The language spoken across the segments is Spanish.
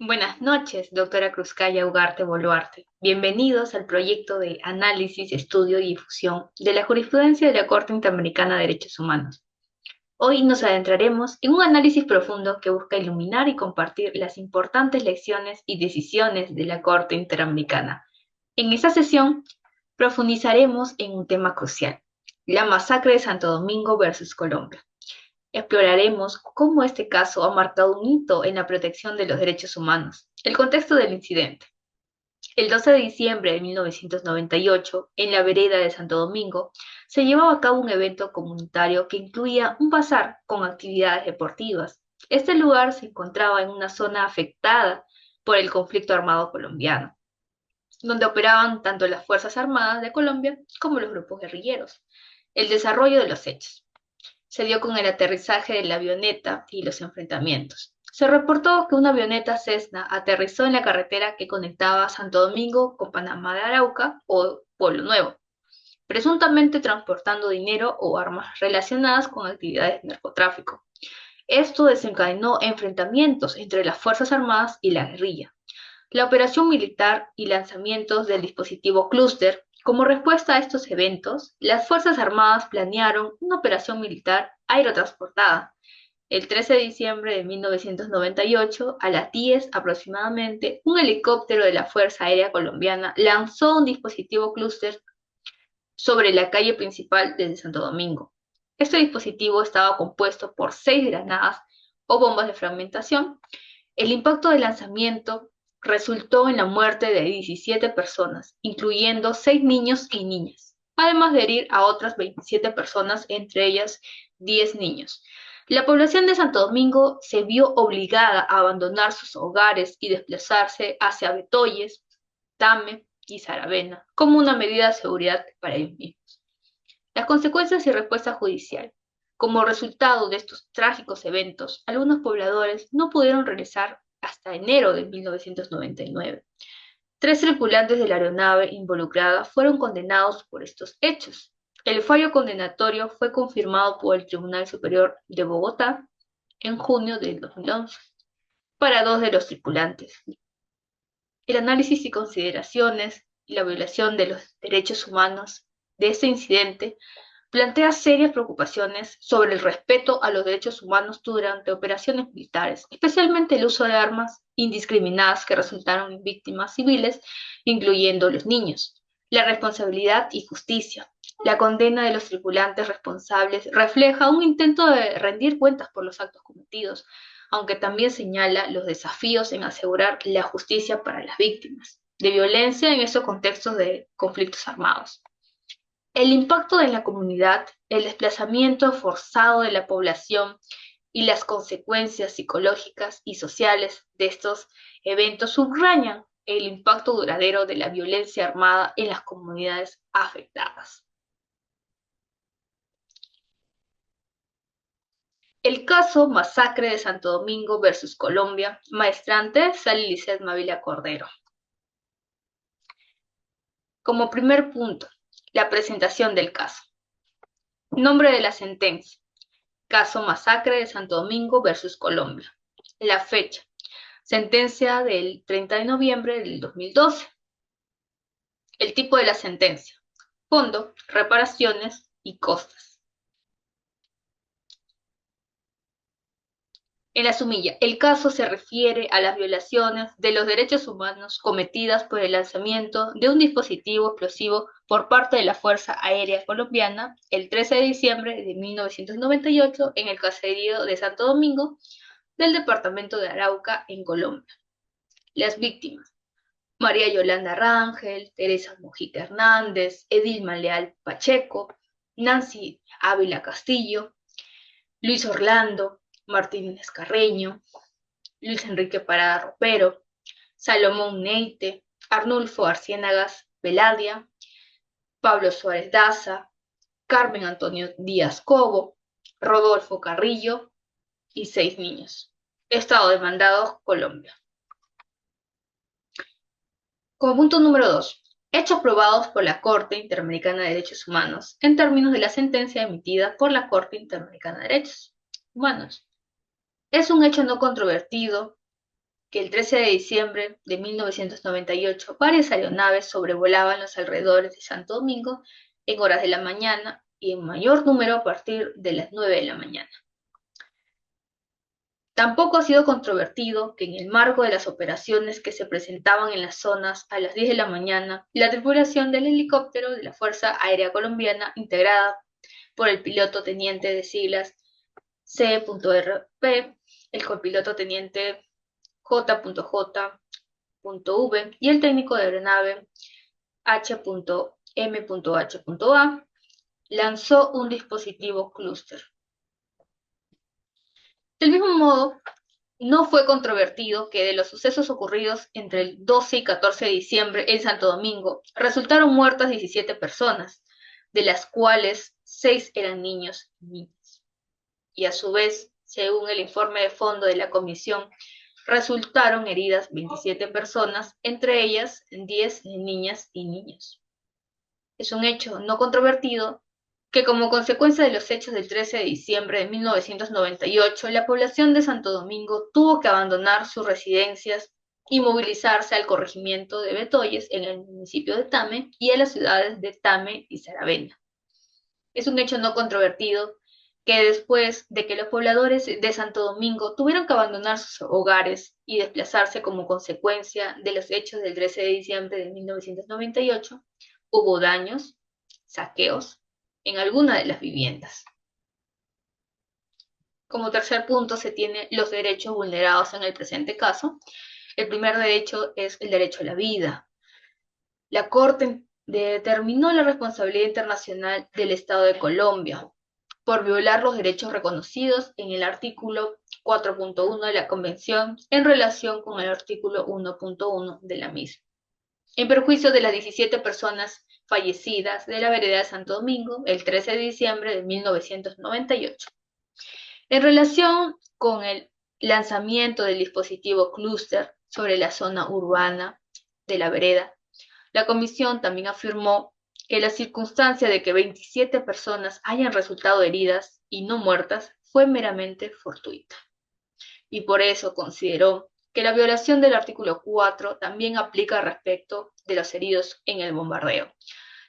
Buenas noches, doctora Cruzcaya Ugarte Boluarte. Bienvenidos al proyecto de análisis, estudio y difusión de la jurisprudencia de la Corte Interamericana de Derechos Humanos. Hoy nos adentraremos en un análisis profundo que busca iluminar y compartir las importantes lecciones y decisiones de la Corte Interamericana. En esta sesión profundizaremos en un tema crucial, la masacre de Santo Domingo versus Colombia. Exploraremos cómo este caso ha marcado un hito en la protección de los derechos humanos. El contexto del incidente. El 12 de diciembre de 1998, en la vereda de Santo Domingo, se llevaba a cabo un evento comunitario que incluía un bazar con actividades deportivas. Este lugar se encontraba en una zona afectada por el conflicto armado colombiano, donde operaban tanto las Fuerzas Armadas de Colombia como los grupos guerrilleros. El desarrollo de los hechos se dio con el aterrizaje de la avioneta y los enfrentamientos. Se reportó que una avioneta Cessna aterrizó en la carretera que conectaba Santo Domingo con Panamá de Arauca o Pueblo Nuevo, presuntamente transportando dinero o armas relacionadas con actividades de narcotráfico. Esto desencadenó enfrentamientos entre las Fuerzas Armadas y la guerrilla. La operación militar y lanzamientos del dispositivo Cluster. Como respuesta a estos eventos, las Fuerzas Armadas planearon una operación militar aerotransportada. El 13 de diciembre de 1998, a las 10 aproximadamente, un helicóptero de la Fuerza Aérea Colombiana lanzó un dispositivo Cluster sobre la calle principal desde Santo Domingo. Este dispositivo estaba compuesto por 6 granadas o bombas de fragmentación. El impacto del lanzamiento resultó en la muerte de 17 personas, incluyendo 6 niños y niñas, además de herir a otras 27 personas, entre ellas 10 niños. La población de Santo Domingo se vio obligada a abandonar sus hogares y desplazarse hacia Betoyes, Tame y Saravena, como una medida de seguridad para ellos mismos. Las consecuencias y respuesta judicial. Como resultado de estos trágicos eventos, algunos pobladores no pudieron regresar hasta enero de 1999. 3 tripulantes de la aeronave involucrada fueron condenados por estos hechos. El fallo condenatorio fue confirmado por el Tribunal Superior de Bogotá en junio del 2011 para 2 de los tripulantes. El análisis y consideraciones y la violación de los derechos humanos de este incidente plantea serias preocupaciones sobre el respeto a los derechos humanos durante operaciones militares, especialmente el uso de armas indiscriminadas que resultaron en víctimas civiles, incluyendo los niños. La responsabilidad y justicia. La condena de los tripulantes responsables refleja un intento de rendir cuentas por los actos cometidos, aunque también señala los desafíos en asegurar la justicia para las víctimas de violencia en esos contextos de conflictos armados. El impacto en la comunidad, el desplazamiento forzado de la población y las consecuencias psicológicas y sociales de estos eventos subrayan el impacto duradero de la violencia armada en las comunidades afectadas. El caso Masacre de Santo Domingo versus Colombia, maestrante Sally Lizeth Mavila Cordero. Como primer punto, la presentación del caso. Nombre de la sentencia. Caso Masacre de Santo Domingo versus Colombia. La fecha. Sentencia del 30 de noviembre del 2012. El tipo de la sentencia. Fondo, reparaciones y costas. En la sumilla, el caso se refiere a las violaciones de los derechos humanos cometidas por el lanzamiento de un dispositivo explosivo por parte de la Fuerza Aérea Colombiana el 13 de diciembre de 1998 en el caserío de Santo Domingo del departamento de Arauca, en Colombia. Las víctimas: María Yolanda Rangel, Teresa Mojica Hernández, Edilma Leal Pacheco, Nancy Ávila Castillo, Luis Orlando Martínez Carreño, Luis Enrique Parada Ropero, Salomón Neite, Arnulfo Arciénagas Veladia, Pablo Suárez Daza, Carmen Antonio Díaz Cobo, Rodolfo Carrillo y 6 niños. Estado demandado, Colombia. Como punto número 2, hechos probados por la Corte Interamericana de Derechos Humanos en términos de la sentencia emitida por la Corte Interamericana de Derechos Humanos. Es un hecho no controvertido que el 13 de diciembre de 1998 varias aeronaves sobrevolaban los alrededores de Santo Domingo en horas de la mañana y en mayor número a partir de las 9 de la mañana. Tampoco ha sido controvertido que en el marco de las operaciones que se presentaban en las zonas a las 10 de la mañana, la tripulación del helicóptero de la Fuerza Aérea Colombiana, integrada por el piloto teniente de siglas C.RP, el copiloto teniente J.J.V y el técnico de aeronave H.M.H.A, lanzó un dispositivo clúster. Del mismo modo, no fue controvertido que de los sucesos ocurridos entre el 12 y 14 de diciembre en Santo Domingo resultaron muertas 17 personas, de las cuales 6 eran niños y niñas. Y a su vez, según el informe de fondo de la comisión, resultaron heridas 27 personas, entre ellas 10 niñas y niños. Es un hecho no controvertido que como consecuencia de los hechos del 13 de diciembre de 1998, la población de Santo Domingo tuvo que abandonar sus residencias y movilizarse al corregimiento de Betoyes en el municipio de Tame y a las ciudades de Tame y Saravena. Es un hecho no controvertido que después de que los pobladores de Santo Domingo tuvieron que abandonar sus hogares y desplazarse como consecuencia de los hechos del 13 de diciembre de 1998, hubo daños, saqueos en alguna de las viviendas. Como tercer punto se tiene los derechos vulnerados en el presente caso. El primer derecho es el derecho a la vida. La Corte determinó la responsabilidad internacional del Estado de Colombia por violar los derechos reconocidos en el artículo 4.1 de la Convención en relación con el artículo 1.1 de la misma, en perjuicio de las 17 personas fallecidas de la vereda de Santo Domingo el 13 de diciembre de 1998. En relación con el lanzamiento del dispositivo clúster sobre la zona urbana de la vereda, la comisión también afirmó que la circunstancia de que 27 personas hayan resultado heridas y no muertas fue meramente fortuita. Y por eso consideró que la violación del artículo 4 también aplica respecto de los heridos en el bombardeo.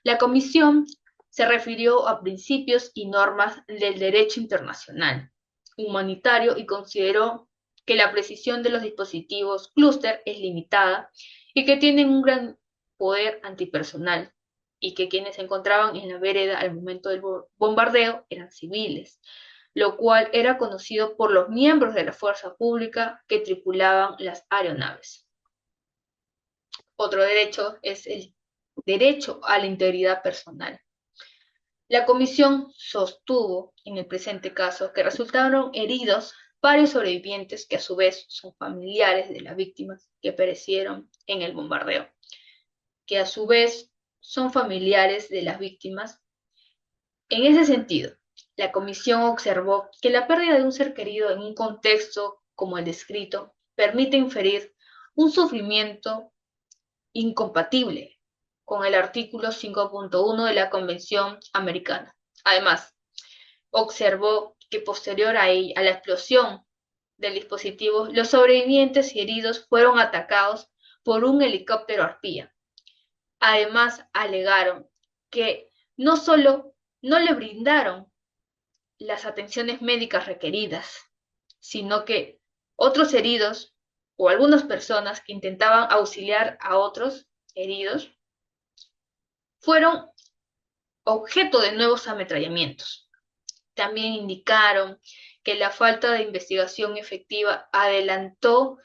La comisión se refirió a principios y normas del derecho internacional humanitario y consideró que la precisión de los dispositivos clúster es limitada y que tienen un gran poder antipersonal y que quienes se encontraban en la vereda al momento del bombardeo eran civiles, lo cual era conocido por los miembros de la fuerza pública que tripulaban las aeronaves. Otro derecho es el derecho a la integridad personal. La comisión sostuvo, en el presente caso, que resultaron heridos varios sobrevivientes que a su vez son familiares de las víctimas que perecieron en el bombardeo, que a su vez son familiares de las víctimas. En ese sentido, la comisión observó que la pérdida de un ser querido en un contexto como el descrito permite inferir un sufrimiento incompatible con el artículo 5.1 de la Convención Americana. Además, observó que posterior a la explosión del dispositivo, los sobrevivientes y heridos fueron atacados por un helicóptero arpía. Además, alegaron que no solo no le brindaron las atenciones médicas requeridas, sino que otros heridos o algunas personas que intentaban auxiliar a otros heridos fueron objeto de nuevos ametrallamientos. También indicaron que la falta de investigación efectiva adelantó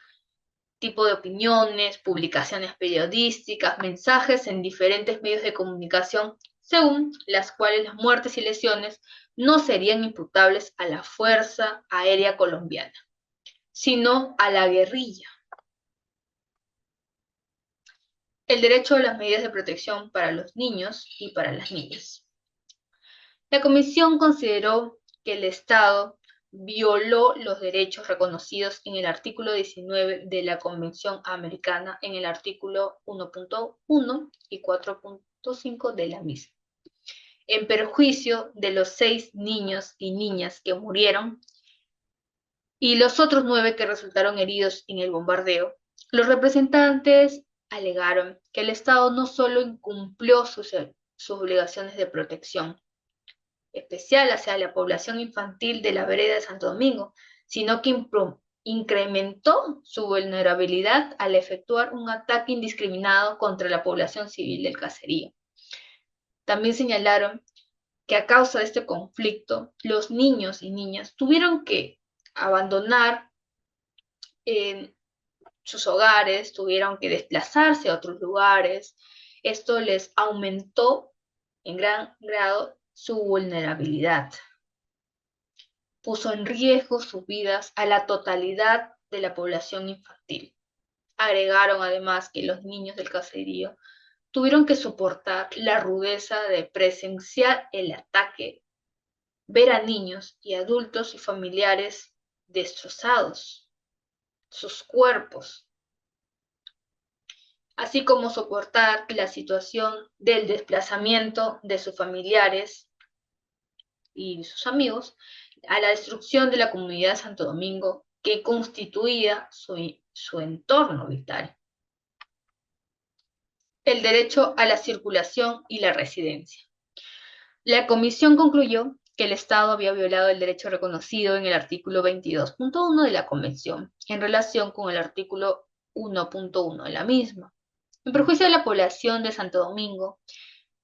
tipo de opiniones, publicaciones periodísticas, mensajes en diferentes medios de comunicación, según las cuales las muertes y lesiones no serían imputables a la Fuerza Aérea Colombiana, sino a la guerrilla. El derecho a las medidas de protección para los niños y para las niñas. La Comisión consideró que el Estado violó los derechos reconocidos en el artículo 19 de la Convención Americana en el artículo 1.1 y 4.5 de la misma, en perjuicio de los 6 niños y niñas que murieron y los otros 9 que resultaron heridos en el bombardeo, Los representantes alegaron que el Estado no solo incumplió sus obligaciones de protección especial hacia la población infantil de la vereda de Santo Domingo, sino que incrementó su vulnerabilidad al efectuar un ataque indiscriminado contra la población civil del caserío. También señalaron que a causa de este conflicto, los niños y niñas tuvieron que abandonar sus hogares, tuvieron que desplazarse a otros lugares. Esto les aumentó en gran grado su vulnerabilidad. Puso en riesgo sus vidas a la totalidad de la población infantil. Agregaron además que los niños del caserío tuvieron que soportar la rudeza de presenciar el ataque, ver a niños y adultos y familiares destrozados, sus cuerpos, así como soportar la situación del desplazamiento de sus familiares y sus amigos a la destrucción de la comunidad de Santo Domingo que constituía su entorno vital. El derecho a la circulación y la residencia. La comisión concluyó que el Estado había violado el derecho reconocido en el artículo 22.1 de la Convención en relación con el artículo 1.1 de la misma, en perjuicio de la población de Santo Domingo.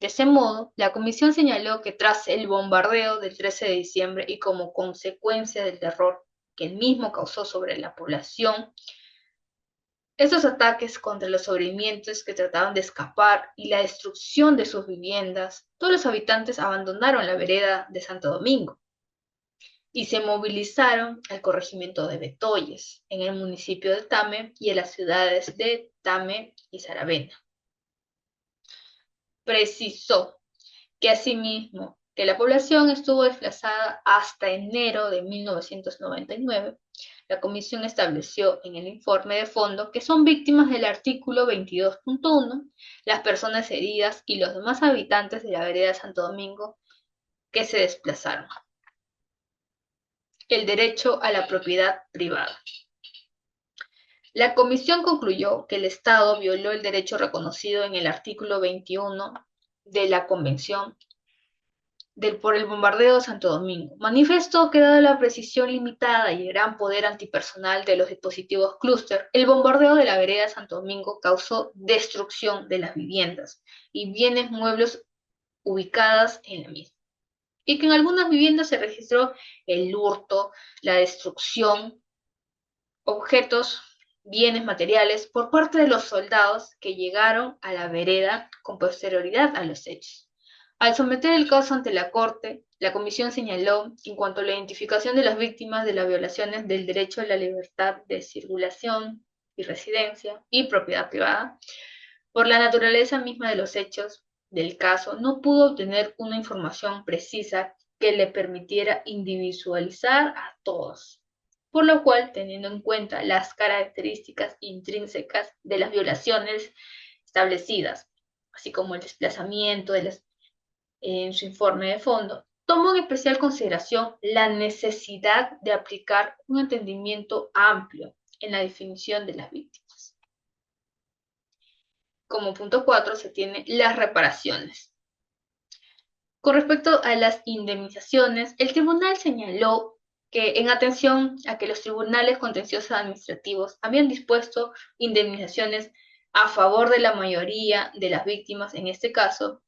De ese modo, la comisión señaló que tras el bombardeo del 13 de diciembre y como consecuencia del terror que el mismo causó sobre la población, estos ataques contra los sobrevivientes que trataban de escapar y la destrucción de sus viviendas, todos los habitantes abandonaron la vereda de Santo Domingo y se movilizaron al corregimiento de Betoyes, en el municipio de Tame y en las ciudades de Tame y Saravena. Precisó que asimismo que la población estuvo desplazada hasta enero de 1999. La comisión estableció en el informe de fondo que son víctimas del artículo 22.1 las personas heridas y los demás habitantes de la vereda de Santo Domingo que se desplazaron. El derecho a la propiedad privada. La comisión concluyó que el Estado violó el derecho reconocido en el artículo 21 de la Convención por el bombardeo de Santo Domingo. Manifestó que dada la precisión limitada y el gran poder antipersonal de los dispositivos clúster, el bombardeo de la vereda de Santo Domingo causó destrucción de las viviendas y bienes muebles ubicadas en la misma. Y que en algunas viviendas se registró el hurto, la destrucción, objetos, bienes materiales por parte de los soldados que llegaron a la vereda con posterioridad a los hechos. Al someter el caso ante la Corte, la Comisión señaló, en cuanto a la identificación de las víctimas de las violaciones del derecho a la libertad de circulación y residencia y propiedad privada, por la naturaleza misma de los hechos del caso, no pudo obtener una información precisa que le permitiera individualizar a todos, por lo cual, teniendo en cuenta las características intrínsecas de las violaciones establecidas, así como el desplazamiento de las en su informe de fondo, tomó en especial consideración la necesidad de aplicar un entendimiento amplio en la definición de las víctimas. Como punto 4 se tiene las reparaciones. Con respecto a las indemnizaciones, el tribunal señaló que en atención a que los tribunales contenciosos administrativos habían dispuesto indemnizaciones a favor de la mayoría de las víctimas en este caso,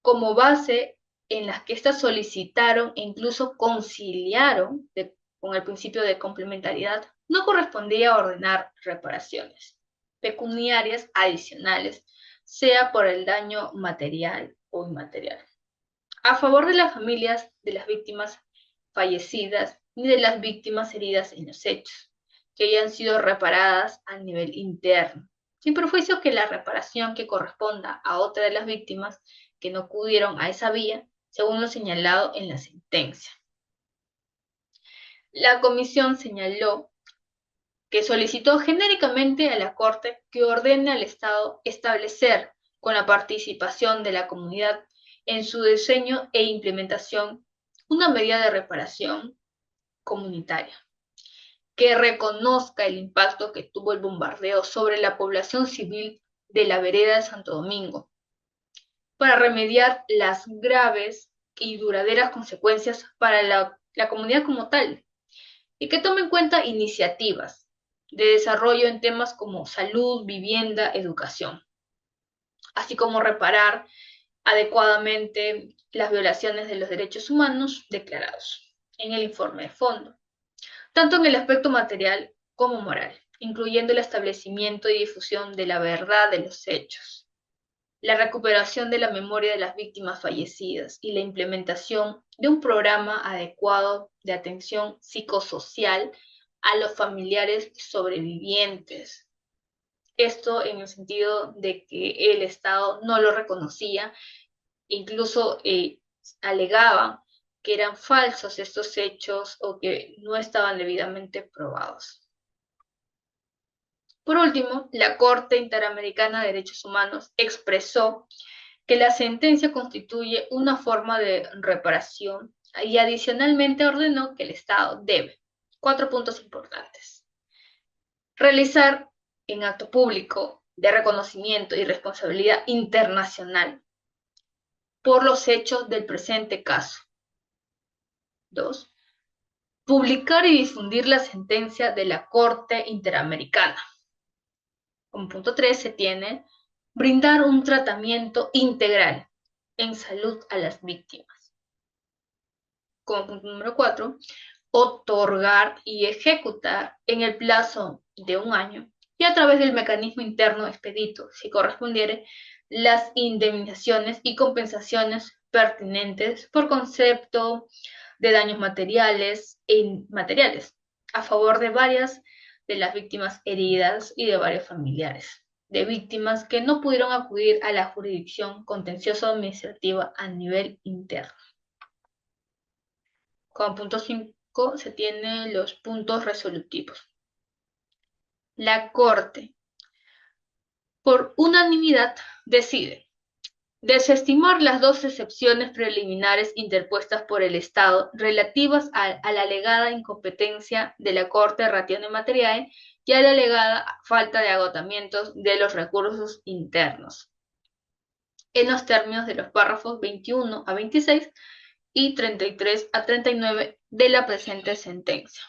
como base en las que éstas solicitaron e incluso conciliaron con el principio de complementariedad, no correspondía ordenar reparaciones pecuniarias adicionales, sea por el daño material o inmaterial, a favor de las familias de las víctimas fallecidas ni de las víctimas heridas en los hechos, que hayan sido reparadas a nivel interno, sin perjuicio que la reparación que corresponda a otra de las víctimas que no acudieron a esa vía, según lo señalado en la sentencia. La comisión señaló que solicitó genéricamente a la Corte que ordene al Estado establecer, con la participación de la comunidad en su diseño e implementación, una medida de reparación comunitaria, que reconozca el impacto que tuvo el bombardeo sobre la población civil de la vereda de Santo Domingo, para remediar las graves y duraderas consecuencias para la comunidad como tal, y que tome en cuenta iniciativas de desarrollo en temas como salud, vivienda, educación, así como reparar adecuadamente las violaciones de los derechos humanos declarados en el informe de fondo, tanto en el aspecto material como moral, incluyendo el establecimiento y difusión de la verdad de los hechos, la recuperación de la memoria de las víctimas fallecidas y la implementación de un programa adecuado de atención psicosocial a los familiares sobrevivientes. Esto en el sentido de que el Estado no lo reconocía, incluso alegaban que eran falsos estos hechos o que no estaban debidamente probados. Por último, la Corte Interamericana de Derechos Humanos expresó que la sentencia constituye una forma de reparación y adicionalmente ordenó que el Estado debe, 4 puntos importantes, realizar en acto público de reconocimiento y responsabilidad internacional por los hechos del presente caso. 2. Publicar y difundir la sentencia de la Corte Interamericana. Como punto 3 se tiene brindar un tratamiento integral en salud a las víctimas. Como punto número 4, otorgar y ejecutar en el plazo de 1 año y a través del mecanismo interno expedito, si correspondiere, las indemnizaciones y compensaciones pertinentes por concepto de daños materiales e inmateriales a favor de varias de las víctimas heridas y de varios familiares de víctimas que no pudieron acudir a la jurisdicción contencioso administrativa a nivel interno. Como punto 5 se tienen los puntos resolutivos. La Corte, por unanimidad, decide desestimar las 2 excepciones preliminares interpuestas por el Estado relativas a la alegada incompetencia de la Corte Ratione Materiae y a la alegada falta de agotamientos de los recursos internos, en los términos de los párrafos 21 a 26 y 33 a 39 de la presente sentencia.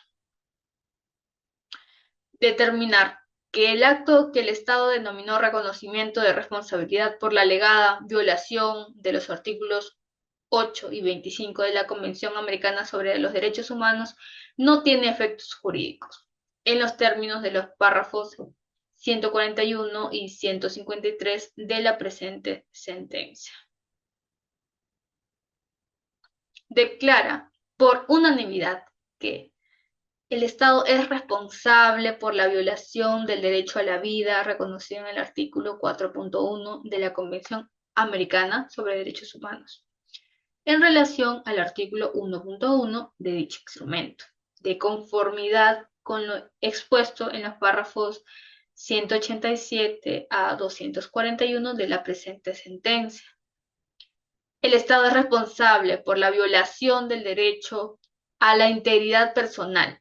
Determinar que el acto que el Estado denominó reconocimiento de responsabilidad por la alegada violación de los artículos 8 y 25 de la Convención Americana sobre los Derechos Humanos no tiene efectos jurídicos, en los términos de los párrafos 141 y 153 de la presente sentencia. Declara por unanimidad que el Estado es responsable por la violación del derecho a la vida reconocido en el artículo 4.1 de la Convención Americana sobre Derechos Humanos, en relación al artículo 1.1 de dicho instrumento, de conformidad con lo expuesto en los párrafos 187 a 241 de la presente sentencia. El Estado es responsable por la violación del derecho a la integridad personal,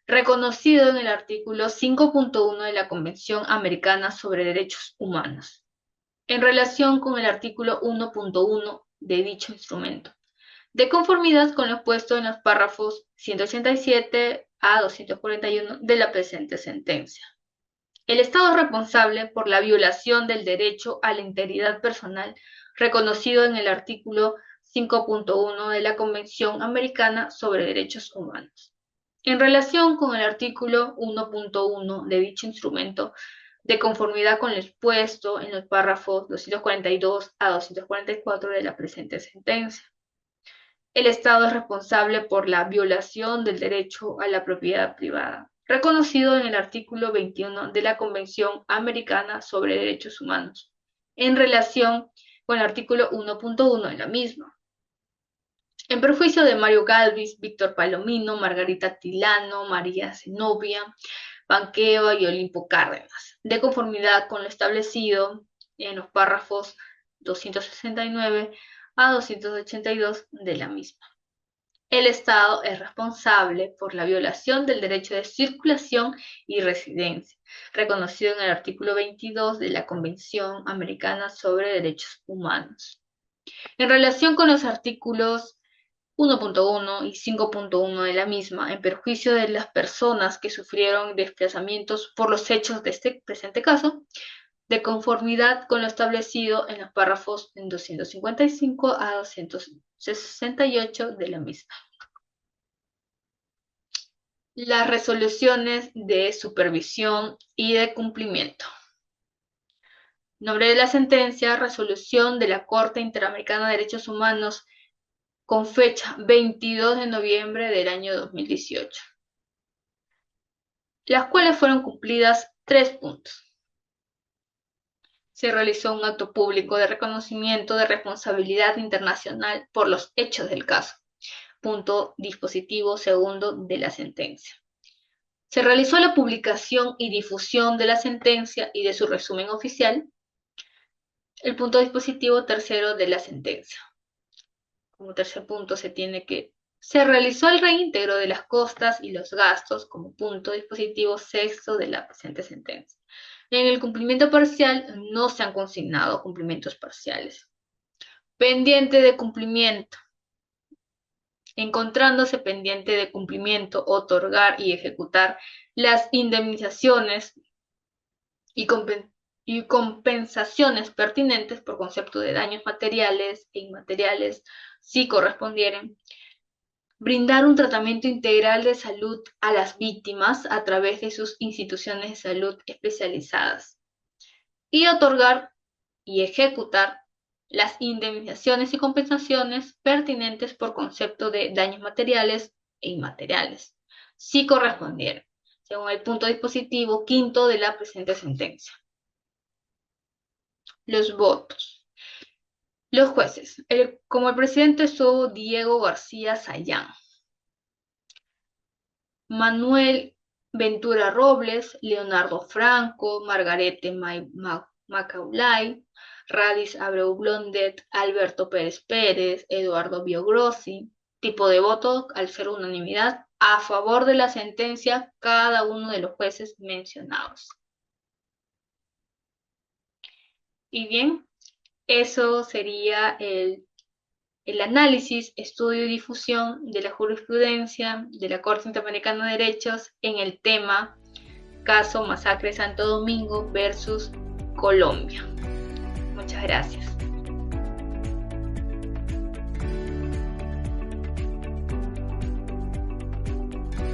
reconocido en el artículo 5.1 de la Convención Americana sobre Derechos Humanos, en relación con el artículo 1.1 de dicho instrumento, de conformidad con lo expuesto en los párrafos 187 a 241 de la presente sentencia. El Estado es responsable por la violación del derecho a la integridad personal reconocido en el artículo 5.1 de la Convención Americana sobre Derechos Humanos, en relación con el artículo 1.1 de dicho instrumento, de conformidad con lo expuesto en los párrafos 242 a 244 de la presente sentencia. El Estado es responsable por la violación del derecho a la propiedad privada, reconocido en el artículo 21 de la Convención Americana sobre Derechos Humanos, en relación con el artículo 1.1 de la misma, en perjuicio de Mario Galvis, Víctor Palomino, Margarita Tilano, María Zenobia Banqueva y Olimpo Cárdenas, de conformidad con lo establecido en los párrafos 269 a 282 de la misma. El Estado es responsable por la violación del derecho de circulación y residencia, reconocido en el artículo 22 de la Convención Americana sobre Derechos Humanos. En relación con los artículos 1.1 y 5.1 de la misma, en perjuicio de las personas que sufrieron desplazamientos por los hechos de este presente caso, de conformidad con lo establecido en los párrafos 255 a 268 de la misma. Las resoluciones de supervisión y de cumplimiento. Nombre de la sentencia: resolución de la Corte Interamericana de Derechos Humanos con fecha 22 de noviembre del año 2018. Las cuales fueron cumplidas 3 puntos. Se realizó un acto público de reconocimiento de responsabilidad internacional por los hechos del caso. Punto dispositivo segundo de la sentencia. Se realizó la publicación y difusión de la sentencia y de su resumen oficial. El punto dispositivo tercero de la sentencia. Como tercer punto se realizó el reintegro de las costas y los gastos como punto dispositivo sexto de la presente sentencia. En el cumplimiento parcial no se han consignado cumplimientos parciales. Pendiente de cumplimiento. Encontrándose pendiente de cumplimiento, otorgar y ejecutar las indemnizaciones y compensaciones pertinentes por concepto de daños materiales e inmateriales, si correspondieren. Brindar un tratamiento integral de salud a las víctimas a través de sus instituciones de salud especializadas. Y otorgar y ejecutar las indemnizaciones y compensaciones pertinentes por concepto de daños materiales e inmateriales, si correspondieren, según el punto dispositivo quinto de la presente sentencia. Los votos. Los jueces. Como el presidente estuvo Diego García Sayán, Manuel Ventura Robles, Leonardo Franco, Margarete Macaulay, Radis Abreu Blondet, Alberto Pérez Pérez, Eduardo Biogrossi. Tipo de voto: al ser unanimidad, a favor de la sentencia, cada uno de los jueces mencionados. Y bien, eso sería el análisis, estudio y difusión de la jurisprudencia de la Corte Interamericana de Derechos en el tema caso Masacre Santo Domingo versus Colombia. Muchas gracias.